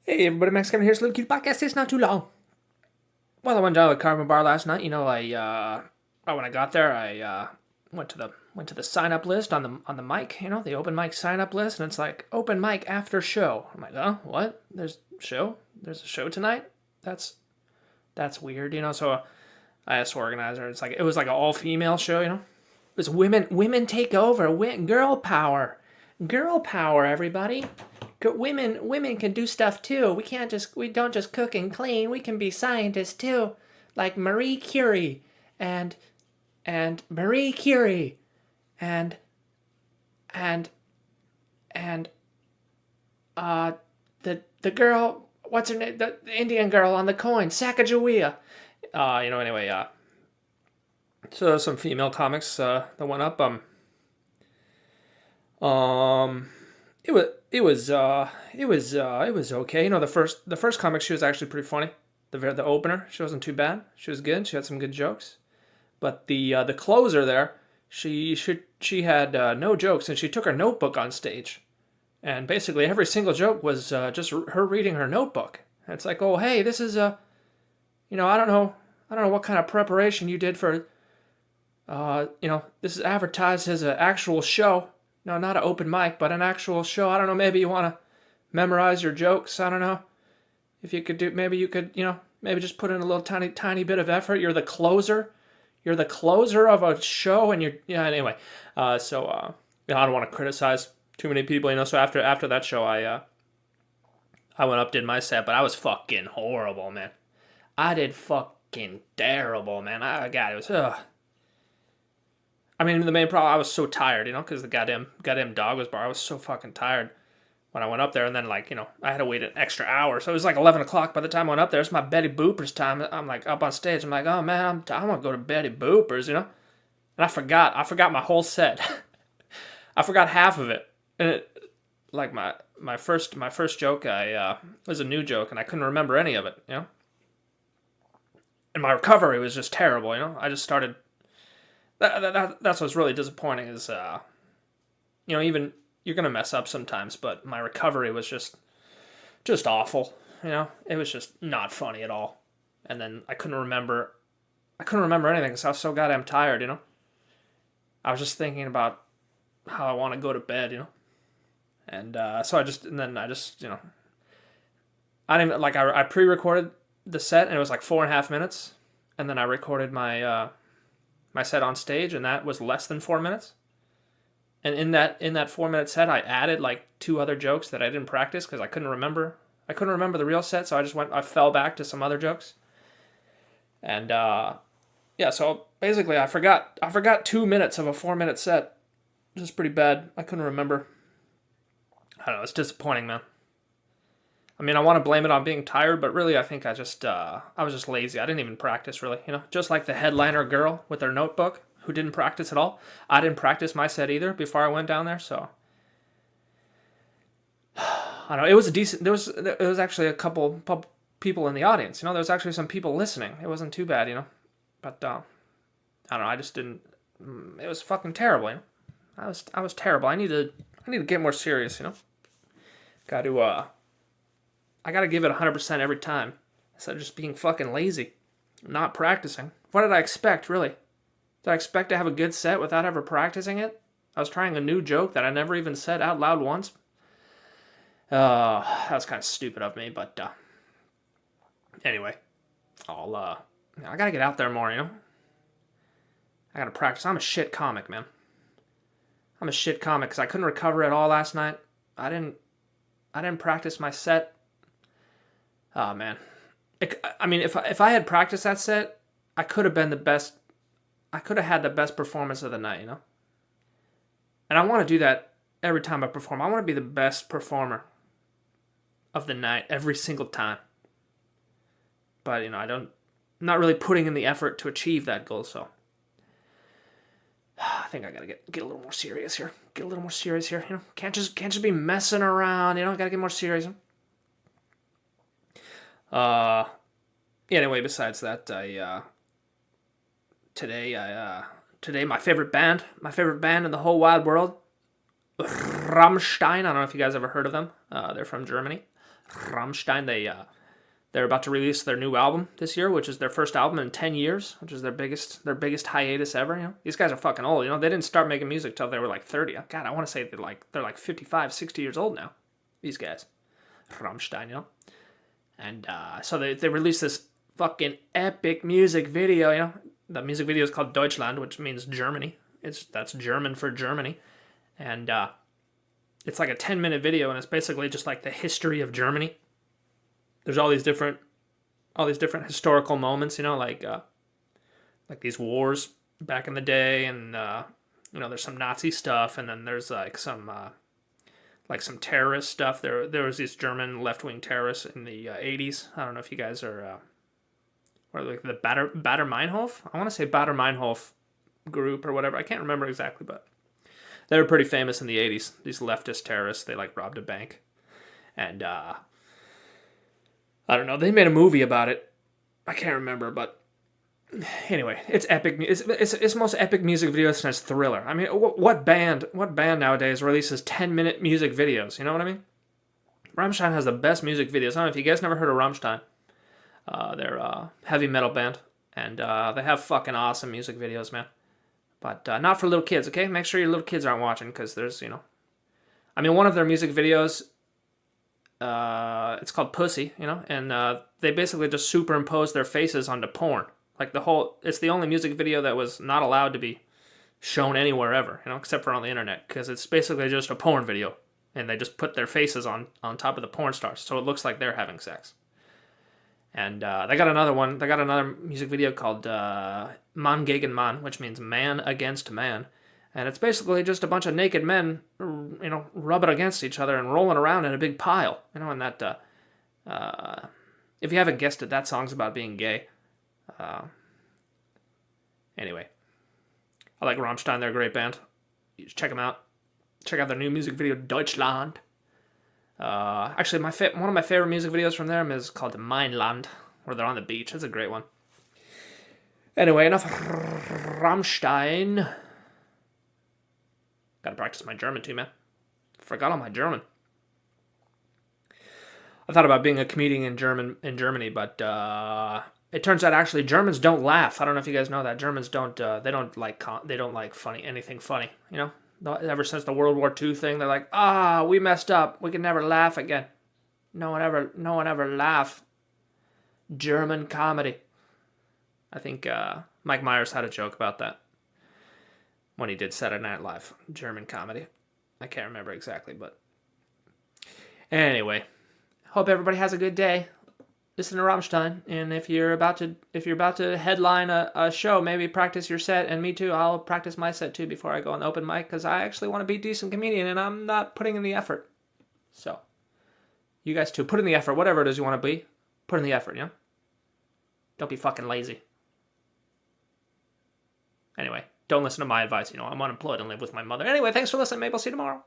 Hey everybody, Max Kevin here. It's a little cute podcast. It's not too long. Well, I went down to the Carbon Bar last night. When I got there, I went to the sign up list on the mic. The open mic sign up list, and it's like open mic after show. I'm like, oh, what? There's a show? There's a show tonight? That's weird. So I asked the organizer. It was like an all female show. It was women take over. Girl power, girl power. Everybody. Women can do stuff too. We don't just cook and clean. We can be scientists too, like Marie Curie, and Marie Curie, and and and the girl, what's her name? The Indian girl on the coin, Sacagawea. Anyway. So some female comics that went up. Um, it was okay. The first comic, she was actually pretty funny. The opener, she wasn't too bad. She was good. She had some good jokes. But the closer there, she had no jokes, and she took her notebook on stage, and basically every single joke was just her reading her notebook. And it's like, oh hey, this is I don't know what kind of preparation you did for this is advertised as an actual show. No, not an open mic, but an actual show. I don't know, maybe you want to memorize your jokes. I don't know. If you could maybe you could, maybe just put in a little tiny bit of effort. You're the closer. You're the closer of a show, and anyway. I don't want to criticize too many people, So after that show, I went up, did my set, but I was fucking horrible, man. I did fucking terrible, man. God, it was, I mean, the main problem, I was so tired, because the goddamn dog was barking. I was so fucking tired when I went up there, and then, I had to wait an extra hour. So it was like 11 o'clock by the time I went up there. It's my Betty Boopers time. I'm like up on stage. I'm like, oh man, I want to go to Betty Boopers, And I forgot my whole set. I forgot half of it. And like my first joke, was a new joke, and I couldn't remember any of it, And my recovery was just terrible, I just started. That's what's really disappointing is, even you're gonna mess up sometimes, but my recovery was just awful. It was just not funny at all. And then I couldn't remember anything because I was so goddamn tired. I was just thinking about how I want to go to bed. And so I just I didn't I pre-recorded the set, and it was like 4.5 minutes, and then I recorded my set on stage, and that was less than 4 minutes. And in that 4 minute set, I added like 2 other jokes that I didn't practice because I couldn't remember the real set, so I fell back to some other jokes. And so basically I forgot 2 minutes of a 4 minute set. Which is pretty bad. I couldn't remember. I don't know, it's disappointing, man. I mean, I want to blame it on being tired, but really I think I was just lazy. I didn't even practice really, Just like the headliner girl with her notebook who didn't practice at all. I didn't practice my set either before I went down there, so I don't know. It was there was actually a couple people in the audience, There was actually some people listening. It wasn't too bad, But I don't know, I just didn't. It was fucking terrible, I was terrible. I need to get more serious, I gotta give it 100% every time instead of just being fucking lazy, not practicing. What did I expect, really? Did I expect to have a good set without ever practicing it? I was trying a new joke that I never even said out loud once. That was kind of stupid of me, but anyway, I gotta get out there more, I gotta practice. I'm a shit comic, man. I'm a shit comic because I couldn't recover at all last night. I didn't practice my set. Oh man, I mean, if I had practiced that set, I could have been the best. I could have had the best performance of the night, And I want to do that every time I perform. I want to be the best performer of the night every single time. But I'm not really putting in the effort to achieve that goal. So I think I gotta get a little more serious here. Can't just be messing around. Gotta get more serious. Anyway, besides that, today my favorite band in the whole wide world, Rammstein. I don't know if you guys ever heard of them. They're from Germany. Rammstein. They're about to release their new album this year, which is their first album in 10 years, which is their biggest hiatus ever. These guys are fucking old. They didn't start making music till they were like 30. God, I want to say they're like 55, 60 years old now. These guys, Rammstein. And so they released this fucking epic music video. The music video is called Deutschland, which means Germany. That's German for Germany, and it's like a 10-minute video, and it's basically just like the history of Germany. There's all these different historical moments, like these wars back in the day, and there's some Nazi stuff, and then there's like some terrorist stuff. There was these German left-wing terrorists in the 80s. I don't know if you guys are like the Bader Meinhof. I want to say Bader Meinhof group or whatever. I can't remember exactly, but they were pretty famous in the 80s. These leftist terrorists, they like robbed a bank, and I don't know. They made a movie about it. I can't remember, but anyway, it's epic. It's the most epic music video since Thriller. I mean, what band nowadays releases 10-minute music videos? You know what I mean? Rammstein has the best music videos. I don't know if you guys never heard of Rammstein. They're a heavy metal band, and they have fucking awesome music videos, man. But not for little kids, okay? Make sure your little kids aren't watching, because there's, one of their music videos, it's called Pussy, and they basically just superimpose their faces onto porn. Like it's the only music video that was not allowed to be shown anywhere ever, except for on the internet, because it's basically just a porn video, and they just put their faces on top of the porn stars, so it looks like they're having sex. And they got another one. They got another music video called Mann gegen Mann, which means man against man. And it's basically just a bunch of naked men, rubbing against each other and rolling around in a big pile. And that, if you haven't guessed it, that song's about being gay. Anyway, I like Rammstein. They're a great band. You should check them out. Check out their new music video, Deutschland. Actually, one of my favorite music videos from them is called Mainland, where they're on the beach. It's a great one. Anyway, enough Rammstein. Gotta practice my German too, man. Forgot all my German. I thought about being a comedian in Germany, but it turns out actually Germans don't laugh. I don't know if you guys know that. Germans don't. They don't like anything funny. Ever since the World War II thing, they're like, we messed up. We can never laugh again. No one ever laugh. German comedy. I think Mike Myers had a joke about that when he did Saturday Night Live. German comedy. I can't remember exactly, but anyway, hope everybody has a good day. Listen to Rammstein, and if you're about to headline a show, maybe practice your set, and me too. I'll practice my set too before I go on the open mic, because I actually want to be a decent comedian, and I'm not putting in the effort. So, you guys too, put in the effort. Whatever it is you want to be, put in the effort. Don't be fucking lazy. Anyway, don't listen to my advice. I'm unemployed and live with my mother. Anyway, thanks for listening. Maybe I'll see you tomorrow.